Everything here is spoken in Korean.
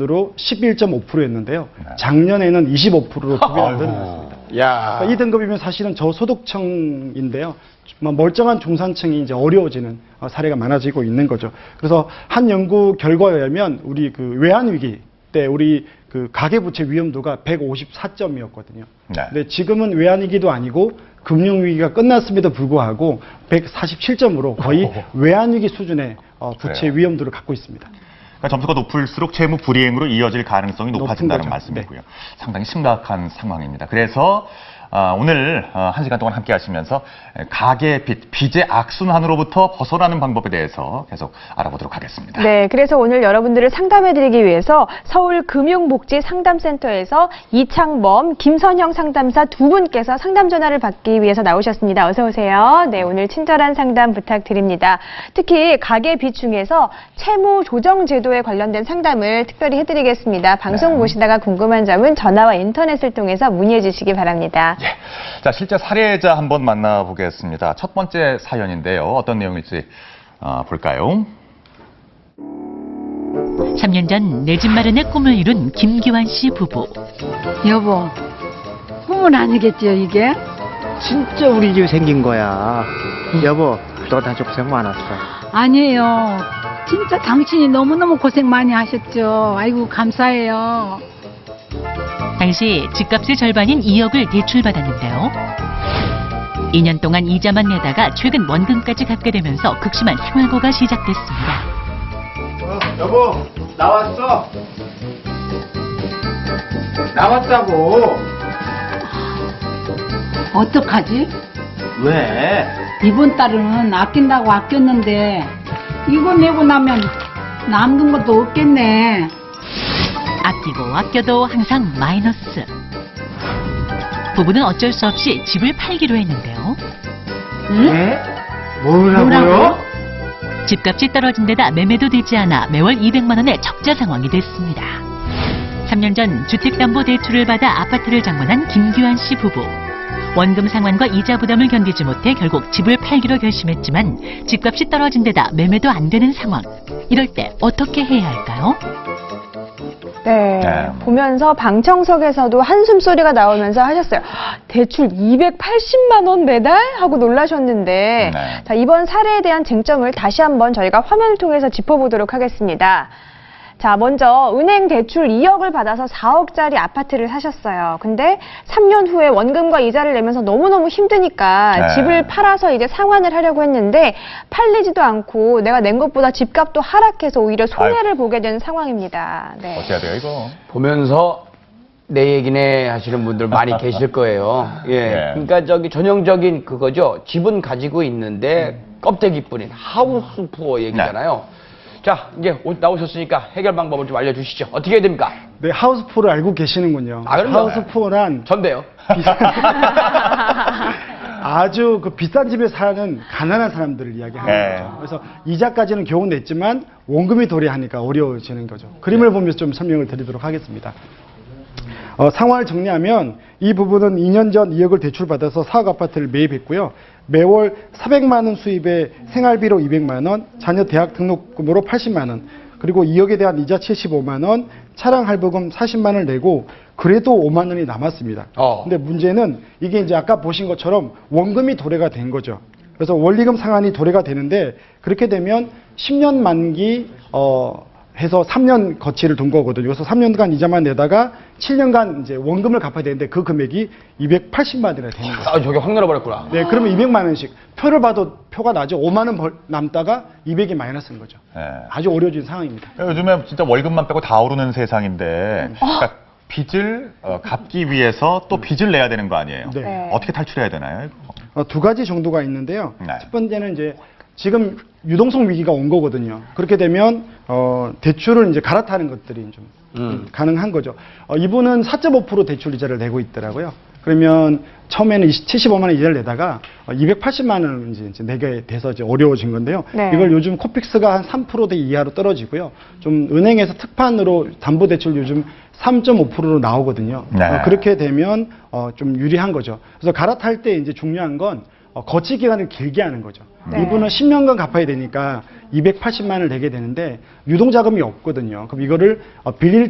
으로 11.5%였는데요. 작년에는 25%로 2배가 늘어났습니다. 야. 이 등급이면 사실은 저소득층인데요. 멀쩡한 중산층이 이제 어려워지는 사례가 많아지고 있는 거죠. 그래서 한 연구 결과에 의하면 우리 그 외환 위기 때 우리 그 가계부채 위험도가 154점이었거든요. 네. 근데 지금은 외환 위기도 아니고 금융 위기가 끝났음에도 불구하고 147점으로 거의 외환 위기 수준의 부채 그래요. 위험도를 갖고 있습니다. 그러니까 점수가 높을수록 채무 불이행으로 이어질 가능성이 높아진다는 거죠. 말씀이고요. 상당히 심각한 상황입니다. 그래서 오늘 1시간 동안 함께 하시면서 가계 빚의 악순환으로부터 벗어나는 방법에 대해서 계속 알아보도록 하겠습니다. 네, 그래서 오늘 여러분들을 상담해드리기 위해서 서울금융복지상담센터에서 이창범, 김선형 상담사 두 분께서 상담 전화를 받기 위해서 나오셨습니다. 어서 오세요. 네, 오늘 친절한 상담 부탁드립니다. 특히 가계 빚 중에서 채무 조정 제도에 관련된 상담을 특별히 해드리겠습니다. 방송 보시다가 궁금한 점은 전화와 인터넷을 통해서 문의해 주시기 바랍니다. 예. 자, 실제 사례자 한번 만나보겠습니다. 첫 번째 사연인데요. 어떤 내용일지 볼까요? 3년 전 내 집 마련의 꿈을 이룬 김기환 씨 부부. 여보, 꿈은 아니겠지요, 이게? 진짜 우리 집에 생긴 거야. 여보, 그동안 다 고생 많았어. 아니에요. 진짜 당신이 너무너무 고생 많이 하셨죠. 아이고, 감사해요. 당시 집값의 절반인 2억을 대출받았는데요. 2년 동안 이자만 내다가 최근 원금까지 갚게 되면서 극심한 생활고가 시작됐습니다. 여보, 나왔어. 나왔다고. 어떡하지? 왜? 이번 달은 아낀다고 아꼈는데 이거 내고 나면 남는 것도 없겠네. 아끼고 아껴도 항상 마이너스. 부부는 어쩔 수 없이 집을 팔기로 했는데요. 네? 뭐라고요? 집값이 떨어진 데다 매매도 되지 않아 매월 200만 원의 적자 상황이 됐습니다. 3년 전 주택담보대출을 받아 아파트를 장만한 김규환 씨 부부. 원금 상환과 이자 부담을 견디지 못해 결국 집을 팔기로 결심했지만 집값이 떨어진 데다 매매도 안 되는 상황. 이럴 때 어떻게 해야 할까요? 네, 네. 보면서 방청석에서도 한숨 소리가 나오면서 하셨어요. 대출 280만 원 매달? 하고 놀라셨는데 네. 자, 이번 사례에 대한 쟁점을 다시 한번 저희가 화면을 통해서 짚어보도록 하겠습니다. 자, 먼저 은행 대출 2억을 받아서 4억짜리 아파트를 사셨어요. 근데 3년 후에 원금과 이자를 내면서 너무너무 힘드니까 네. 집을 팔아서 이제 상환을 하려고 했는데 팔리지도 않고 내가 낸 것보다 집값도 하락해서 오히려 손해를 보게 되는 상황입니다. 네. 어째야 돼요, 이거? 보면서 내 얘기네 하시는 분들 많이 계실 거예요. 예. 네. 그러니까 저기 전형적인 그거죠. 집은 가지고 있는데 껍데기뿐인 하우스 푸어 얘기잖아요. 자, 이제 나오셨으니까 해결 방법을 좀 알려주시죠. 어떻게 해야 됩니까? 네, 하우스푸어를 알고 계시는군요. 아, 그럼요. 하우스푸어란 전데요. 아주 그 비싼 집에 사는 가난한 사람들을 이야기하는 네. 거죠. 그래서 이자까지는 겨우 냈지만 원금이 도래하니까 어려워지는 거죠. 그림을 보면서 좀 설명을 드리도록 하겠습니다. 상황을 정리하면 이 부부는 2년 전 2억을 대출받아서 4억 아파트를 매입했고요. 매월 400만 원 수입에 생활비로 200만 원, 자녀 대학 등록금으로 80만 원, 그리고 2억에 대한 이자 75만 원, 차량 할부금 40만 원을 내고 그래도 5만 원이 남았습니다. 근데 문제는 이게 이제 아까 보신 것처럼 원금이 도래가 된 거죠. 그래서 원리금 상환이 도래가 되는데 그렇게 되면 10년 만기 해서 3년 거치를 둔 거거든요. 그래서 3년간 이자만 내다가 7년간 이제 원금을 갚아야 되는데 그 금액이 280만 원이나 되는 거죠. 아, 저게 확 늘어버렸구나. 네, 그러면 200만 원씩 표를 봐도 표가 나죠. 5만 원 남다가 200이 마이너스인 거죠. 네. 아주 어려워진 상황입니다. 요즘에 진짜 월급만 빼고 다 오르는 세상인데 그러니까 빚을 갚기 위해서 또 빚을 내야 되는 거 아니에요? 네. 네. 어떻게 탈출해야 되나요? 이거? 두 가지 정도가 있는데요. 네. 첫 번째는 이제 지금 유동성 위기가 온 거거든요. 그렇게 되면 대출을 이제 갈아타는 것들이 좀 가능한 거죠. 이분은 4.5% 대출 이자를 내고 있더라고요. 그러면 처음에는 75만 원 이자를 내다가 280만 원을 이제 내게 돼서 이제 어려워진 건데요. 네. 이걸 요즘 코픽스가 한 3%대 이하로 떨어지고요. 좀 은행에서 특판으로 담보대출 요즘 3.5%로 나오거든요. 네. 그렇게 되면 좀 유리한 거죠. 그래서 갈아탈 때 이제 중요한 건 거치 기간을 길게 하는 거죠. 네. 이분은 10년간 갚아야 되니까 280만 원을 내게 되는데 유동자금이 없거든요. 그럼 이거를 빌릴